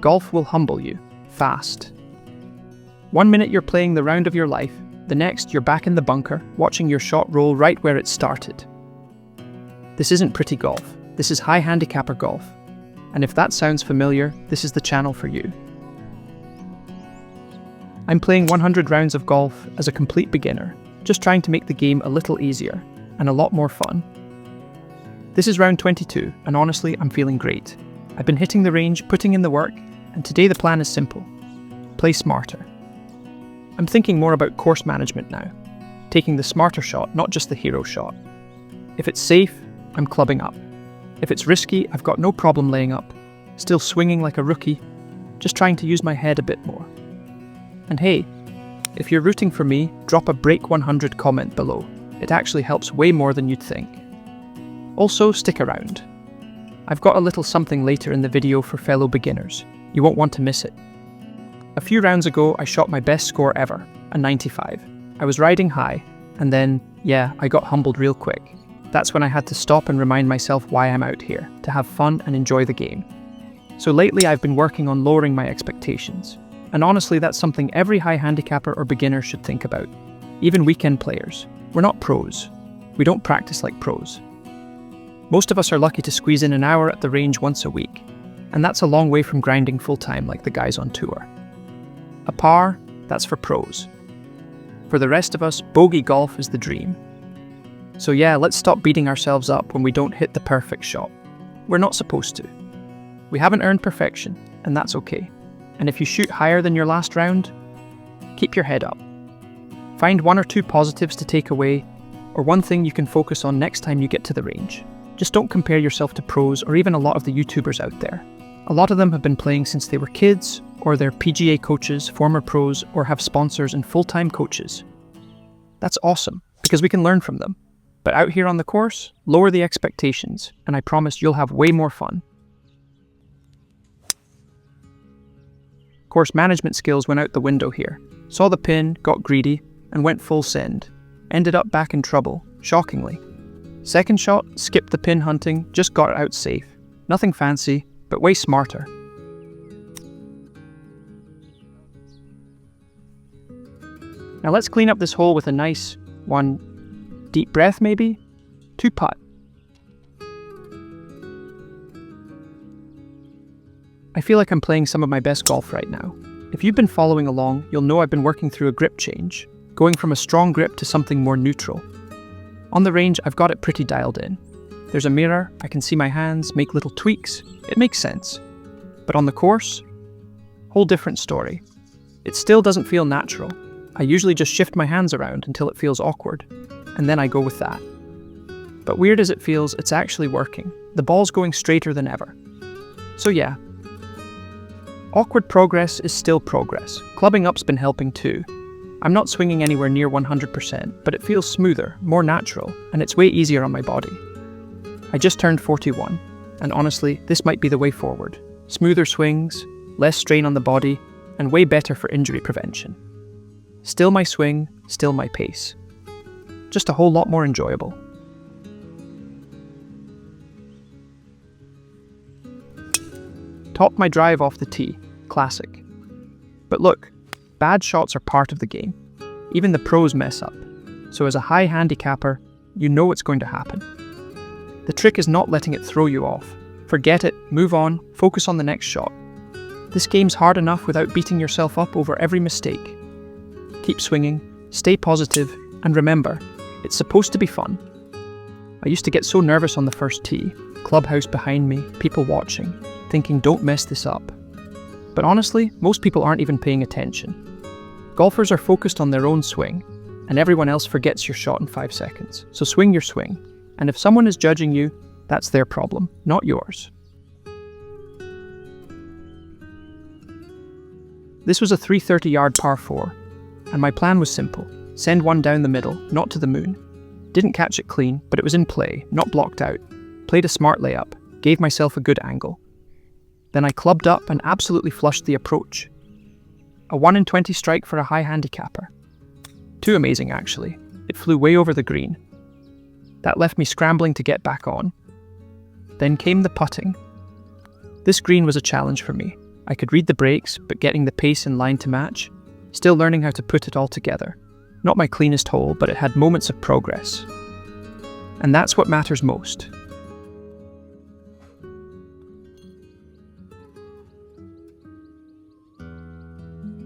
golf will humble you, fast. 1 minute you're playing the round of your life, the next you're back in the bunker, watching your shot roll right where it started. This isn't pretty golf, this is high handicapper golf. And if that sounds familiar, this is the channel for you. I'm playing 100 rounds of golf as a complete beginner, just trying to make the game a little easier and a lot more fun. This is round 22, and honestly, I'm feeling great. I've been hitting the range, putting in the work, and today the plan is simple. Play smarter. I'm thinking more about course management now, taking the smarter shot, not just the hero shot. If it's safe, I'm clubbing up. If it's risky, I've got no problem laying up, still swinging like a rookie, just trying to use my head a bit more. And hey, if you're rooting for me, drop a Break 100 comment below. It actually helps way more than you'd think. Also, stick around. I've got a little something later in the video for fellow beginners. You won't want to miss it. A few rounds ago, I shot my best score ever, a 95. I was riding high, and then, yeah, I got humbled real quick. That's when I had to stop and remind myself why I'm out here, to have fun and enjoy the game. So lately I've been working on lowering my expectations. And honestly, that's something every high handicapper or beginner should think about. Even weekend players. We're not pros. We don't practice like pros. Most of us are lucky to squeeze in an hour at the range once a week. And that's a long way from grinding full-time like the guys on tour. A par, that's for pros. For the rest of us, bogey golf is the dream. So yeah, let's stop beating ourselves up when we don't hit the perfect shot. We're not supposed to. We haven't earned perfection, and that's okay. And if you shoot higher than your last round, keep your head up. Find 1 or 2 positives to take away, or one thing you can focus on next time you get to the range. Just don't compare yourself to pros or even a lot of the YouTubers out there. A lot of them have been playing since they were kids, or they're PGA coaches, former pros, or have sponsors and full-time coaches. That's awesome, because we can learn from them. But out here on the course, lower the expectations, and I promise you'll have way more fun. Course management skills went out the window here. Saw the pin, got greedy, and went full send. Ended up back in trouble, shockingly. Second shot, skipped the pin hunting, just got out safe. Nothing fancy, but way smarter. Now let's clean up this hole with a nice one. Deep breath maybe? 2 putt. I feel like I'm playing some of my best golf right now. If you've been following along, you'll know I've been working through a grip change, going from a strong grip to something more neutral. On the range, I've got it pretty dialed in. There's a mirror, I can see my hands, make little tweaks. It makes sense. But on the course, whole different story. It still doesn't feel natural. I usually just shift my hands around until it feels awkward, and then I go with that. But weird as it feels, it's actually working. The ball's going straighter than ever. So yeah, awkward progress is still progress. Clubbing up's been helping too. I'm not swinging anywhere near 100%, but it feels smoother, more natural, and it's way easier on my body. I just turned 41, and honestly, this might be the way forward. Smoother swings, less strain on the body, and way better for injury prevention. Still my swing, still my pace. Just a whole lot more enjoyable. Topped my drive off the tee, classic. But look, bad shots are part of the game. Even the pros mess up. So as a high handicapper, you know what's going to happen. The trick is not letting it throw you off. Forget it, move on, focus on the next shot. This game's hard enough without beating yourself up over every mistake. Keep swinging, stay positive, and remember, it's supposed to be fun. I used to get so nervous on the first tee, clubhouse behind me, people watching, thinking don't mess this up. But honestly, most people aren't even paying attention. Golfers are focused on their own swing, and everyone else forgets your shot in 5 seconds. So swing your swing, and if someone is judging you, that's their problem, not yours. This was a 330-yard par 4, and my plan was simple. Send one down the middle, not to the moon. Didn't catch it clean, but it was in play, not blocked out. Played a smart layup, gave myself a good angle. Then I clubbed up and absolutely flushed the approach. A 1 in 20 strike for a high handicapper. Too amazing actually. It flew way over the green. That left me scrambling to get back on. Then came the putting. This green was a challenge for me. I could read the breaks, but getting the pace in line to match, still learning how to put it all together. Not my cleanest hole, but it had moments of progress. And that's what matters most.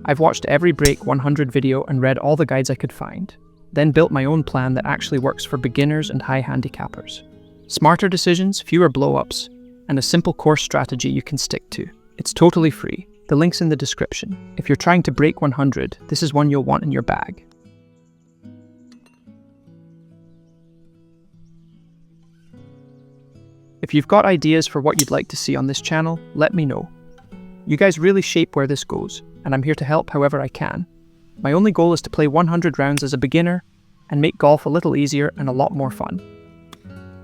I've watched every Break 100 video and read all the guides I could find, then built my own plan that actually works for beginners and high handicappers. Smarter decisions, fewer blow-ups, and a simple course strategy you can stick to. It's totally free. The link's in the description. If you're trying to break 100, this is one you'll want in your bag. If you've got ideas for what you'd like to see on this channel, let me know. You guys really shape where this goes, and I'm here to help however I can. My only goal is to play 100 rounds as a beginner and make golf a little easier and a lot more fun.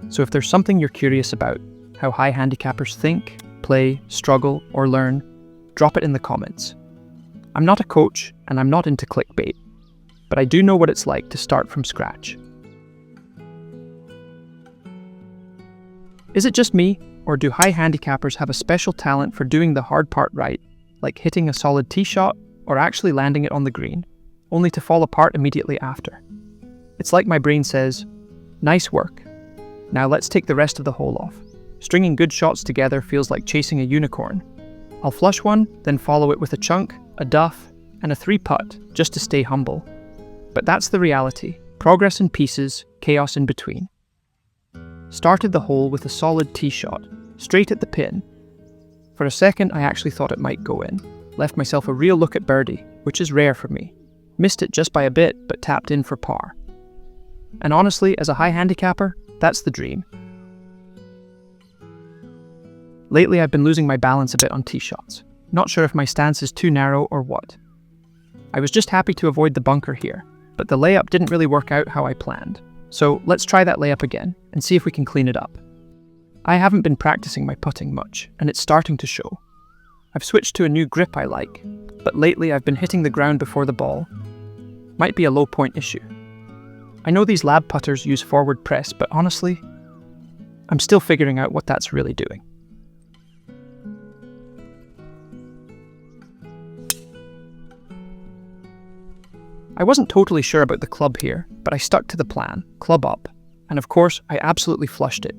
So if there's something you're curious about, how high handicappers think, play, struggle, or learn, drop it in the comments. I'm not a coach and I'm not into clickbait, but I do know what it's like to start from scratch. Is it just me, or do high handicappers have a special talent for doing the hard part right, like hitting a solid tee shot or actually landing it on the green, only to fall apart immediately after? It's like my brain says, nice work. Now let's take the rest of the hole off. Stringing good shots together feels like chasing a unicorn. I'll flush one, then follow it with a chunk, a duff, and a 3-putt, just to stay humble. But that's the reality. Progress in pieces, chaos in between. Started the hole with a solid tee shot, straight at the pin. For a second, I actually thought it might go in. Left myself a real look at birdie, which is rare for me. Missed it just by a bit, but tapped in for par. And honestly, as a high handicapper, that's the dream. Lately, I've been losing my balance a bit on tee shots. Not sure if my stance is too narrow or what. I was just happy to avoid the bunker here, but the layup didn't really work out how I planned. So let's try that layup again and see if we can clean it up. I haven't been practicing my putting much, and it's starting to show. I've switched to a new grip I like, but lately I've been hitting the ground before the ball. Might be a low point issue. I know these lab putters use forward press, but honestly, I'm still figuring out what that's really doing. I wasn't totally sure about the club here, but I stuck to the plan, club up, and of course I absolutely flushed it.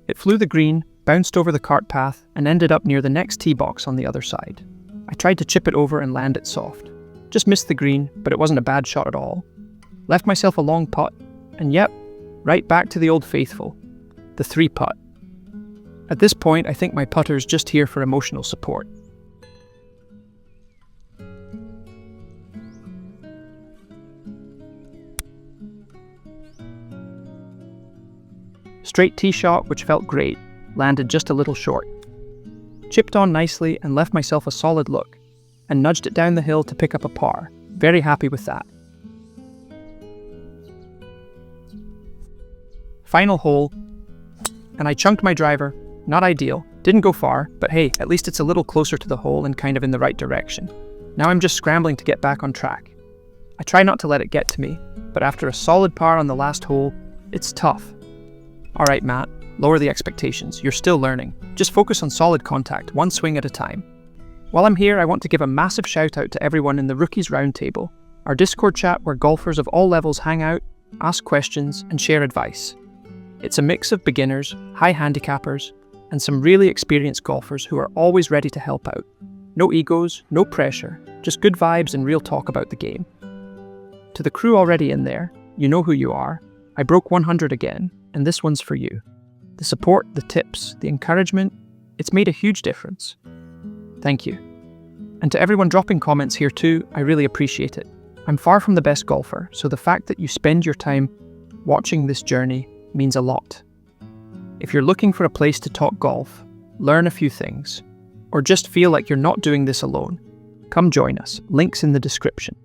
It flew the green, bounced over the cart path, and ended up near the next tee box on the other side. I tried to chip it over and land it soft. Just missed the green, but it wasn't a bad shot at all. Left myself a long putt, and yep, right back to the old faithful, the 3-putt. At this point, I think my putter's just here for emotional support. Straight tee shot, which felt great, landed just a little short. Chipped on nicely and left myself a solid look, and nudged it down the hill to pick up a par. Very happy with that. Final hole, and I chunked my driver. Not ideal, didn't go far, but hey, at least it's a little closer to the hole and kind of in the right direction. Now I'm just scrambling to get back on track. I try not to let it get to me, but after a solid par on the last hole, it's tough. Alright Matt, lower the expectations, you're still learning. Just focus on solid contact, one swing at a time. While I'm here, I want to give a massive shout out to everyone in the Rookies Roundtable, our Discord chat where golfers of all levels hang out, ask questions, and share advice. It's a mix of beginners, high handicappers, and some really experienced golfers who are always ready to help out. No egos, no pressure, just good vibes and real talk about the game. To the crew already in there, you know who you are. I broke 100 again, and this one's for you. The support, the tips, the encouragement, it's made a huge difference. Thank you. And to everyone dropping comments here too, I really appreciate it. I'm far from the best golfer, so the fact that you spend your time watching this journey means a lot. If you're looking for a place to talk golf, learn a few things, or just feel like you're not doing this alone, come join us. Links in the description.